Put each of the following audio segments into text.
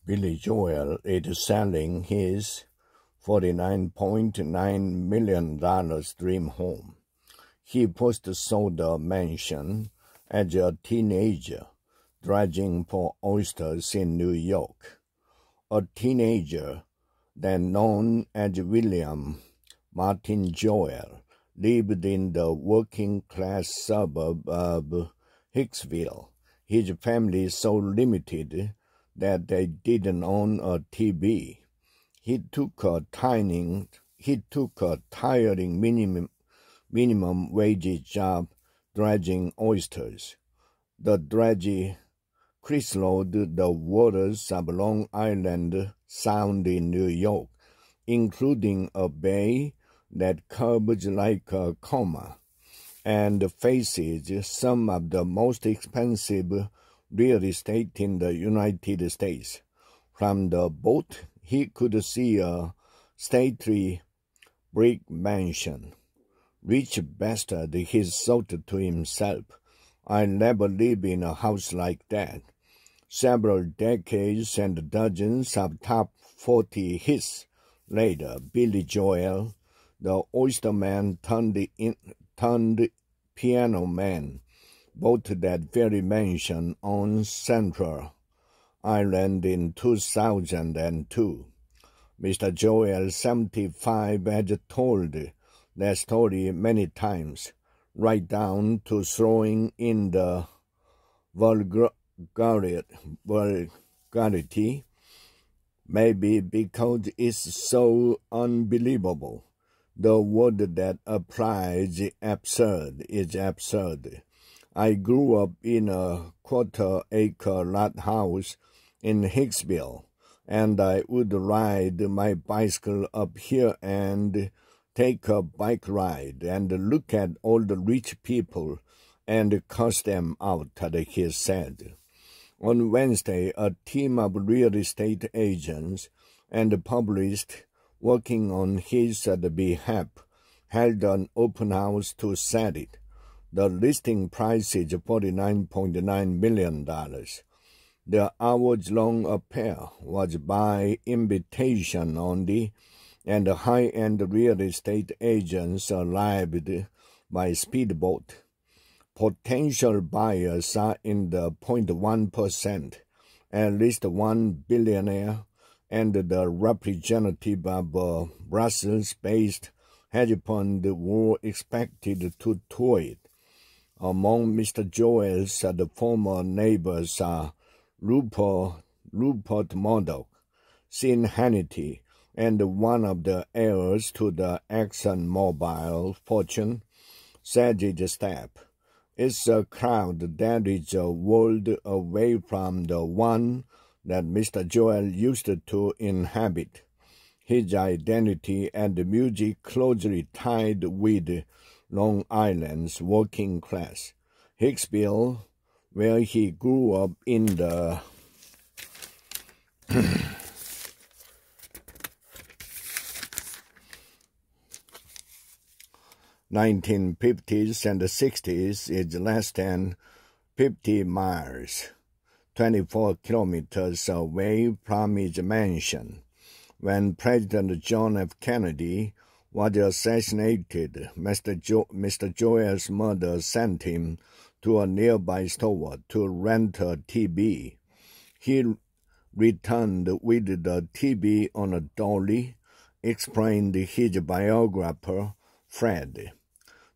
Billy Joel is selling his $49.9 million dream home. He first sold a mansion as a teenager, dredging for oysters in New York. A teenager, then known as William Martin Joel, lived in the working-class suburb of Hicksville. His family so limited that they didn't own a TV. He took a tiring minimum wage job dredging oysters. The dredge criss-crossed the waters of Long Island Sound in New York, including a bay that curves like a comma and faces some of the most expensive real estate in the United States. From the boat, he could see a stately brick mansion. Rich bastard, he thought to himself. "I'll never live in a house like that." Several decades and dozens of top 40 hits later, Billy Joel, the oyster man turned piano man, bought that very mansion on Central Island in 2002. Mr. Joel, 75, had told that story many times, right down to throwing in the vulgarity, maybe because it's so unbelievable. The word that applies is absurd. I grew up in a quarter-acre lot house in Hicksville, and I would ride my bicycle up here and take a bike ride and look at all the rich people and curse them out, he said. On Wednesday, a team of real estate agents and publicists working on his behalf held an open house to sell it. The listing price is $49.9 million. The hours-long affair was by invitation only, and high-end real estate agents arrived by speedboat. Potential buyers are in the 0.1%, at least one billionaire, and the representative of a Brussels-based hedge fund were expected to tour it. Among Mr. Joel's former neighbors are Rupert Murdoch, Sean Hannity, and one of the heirs to the ExxonMobil fortune, Sajid Stapp. It's a crowd that is a world away from the one that Mr. Joel used to inhabit. His identity and music closely tied with Long Island's working class. Hicksville, where he grew up in the 1950s and 60s, is less than 50 miles, 24 kilometers away from his mansion. When President John F. Kennedy was assassinated, Mr. Joel's mother sent him to a nearby store to rent a TV. He returned with the TV on a dolly, explained his biographer, Fred.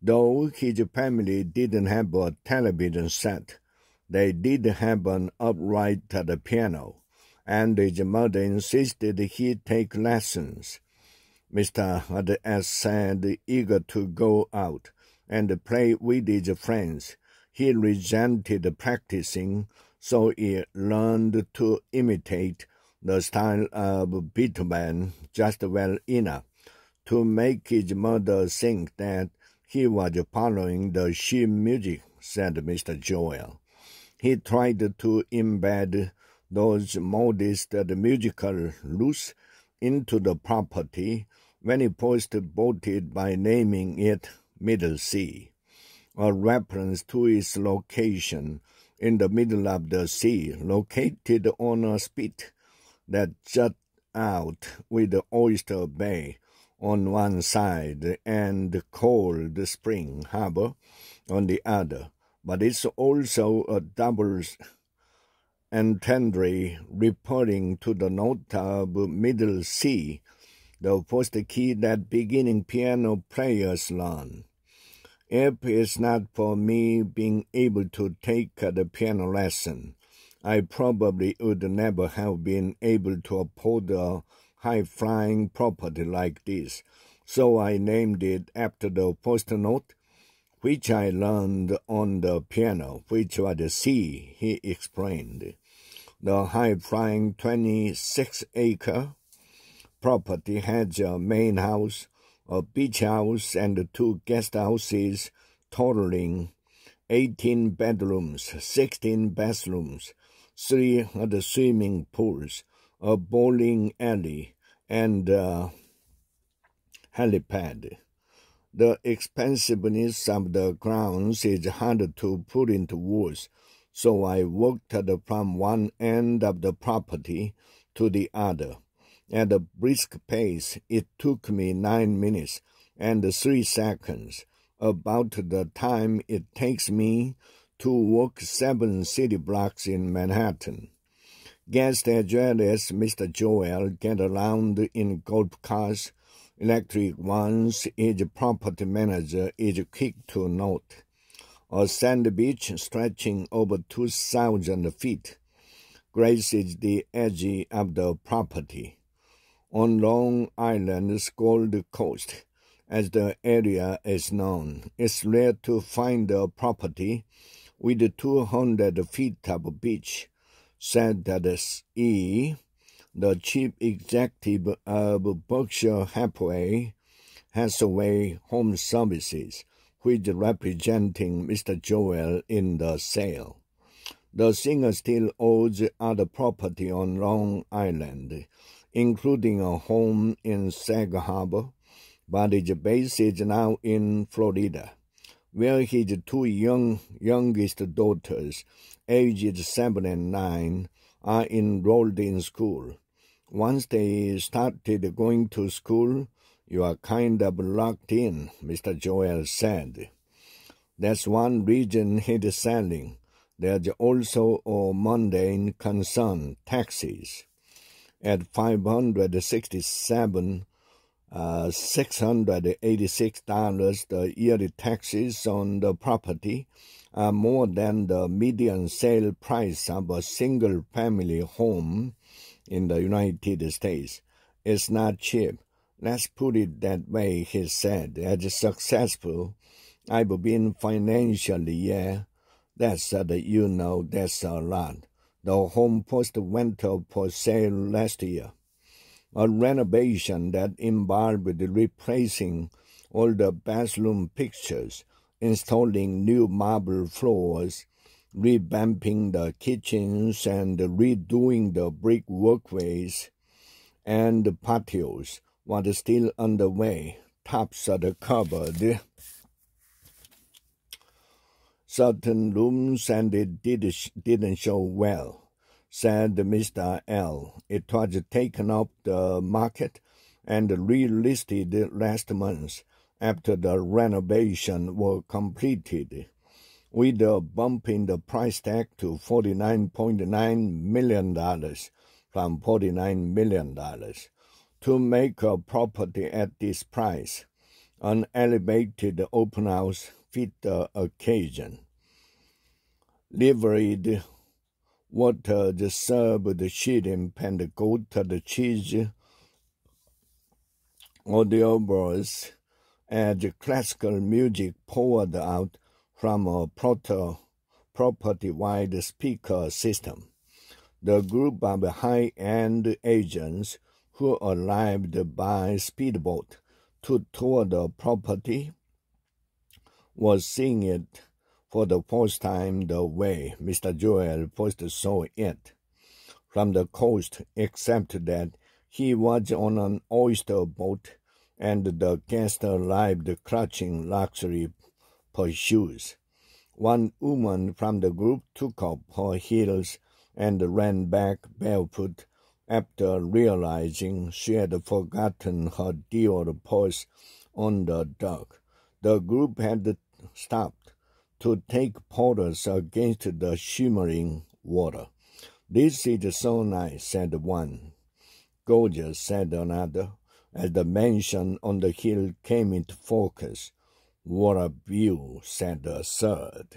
Though his family didn't have a television set, they did have an upright piano, and his mother insisted he take lessons. Mr. S. said, eager to go out and play with his friends. He resented practicing, so he learned to imitate the style of Beethoven just well enough to make his mother think that he was following the sheet music, said Mr. Joel. He tried to embed those modest musical roots into the property when he first bought it by naming it Middle Sea, a reference to its location in the middle of the sea, located on a spit that jut out with the Oyster Bay on one side and Cold Spring Harbor on the other, but it's also a double entendre referring to the note of middle C, the first key that beginning piano players learn. If it's not for me being able to take the piano lesson, I probably would never have been able to afford a high-flying property like this, so I named it after the first note, which I learned on the piano, which was C, he explained. The high-flying 26-acre property has a main house, a beach house, and 2 guest houses totaling 18 bedrooms, 16 bathrooms, 3 other swimming pools, a bowling alley, and a helipad. The expensiveness of the grounds is hard to put into words, so I walked from one end of the property to the other. At a brisk pace, it took me 9 minutes and 3 seconds, about the time it takes me to walk 7 city blocks in Manhattan. Guests as well as Mr. Joel get around in golf cars, electric ones. Each property manager is quick to note. A sand beach stretching over 2,000 feet graces the edge of the property. On Long Island's Gold Coast, as the area is known, it's rare to find a property with 200 feet of beach, said E., the chief executive of Berkshire Hathaway Home Services, which representing Mr. Joel in the sale. The singer still owns other property on Long Island, including a home in Sag Harbor, but his base is now in Florida, where his 2 youngest daughters, aged 7 and 9, are enrolled in school. Once they started going to school, you are kind of locked in, Mr. Joel said. That's one reason he's selling. There's also a mundane concern, taxes. At $567, $686, the yearly taxes on the property are more than the median sale price of a single-family home in the United States. It's not cheap. Let's put it that way, he said. As successful I've been financially, that's that's a lot. The home first went up for sale last year. A renovation that involved replacing all the bathroom fixtures, installing new marble floors, revamping the kitchens, and redoing the brick walkways and the patios was still underway. Tops are covered. Certain rooms and it didn't show well, said Mr. L. It was taken off the market and relisted last month after the renovation was completed, with a bump in the price tag to $49.9 million from $49 million. To make a property at this price, an elevated open house fit the occasion. Liveried water served the shrimp and goat cheese, audio bars, as classical music poured out from a property-wide speaker system. The group of high-end agents who arrived by speedboat to tour the property was seeing it for the first time the way Mr. Joel first saw it from the coast, except that he was on an oyster boat and the guests arrived clutching luxury pursuits. One woman from the group took off her heels and ran back barefoot After realizing she had forgotten her dear purse on the dock, the group had stopped to take photos against the shimmering water. "This is so nice," said one. "Gorgeous," said another, as the mansion on the hill came into focus. "What a view," said a third.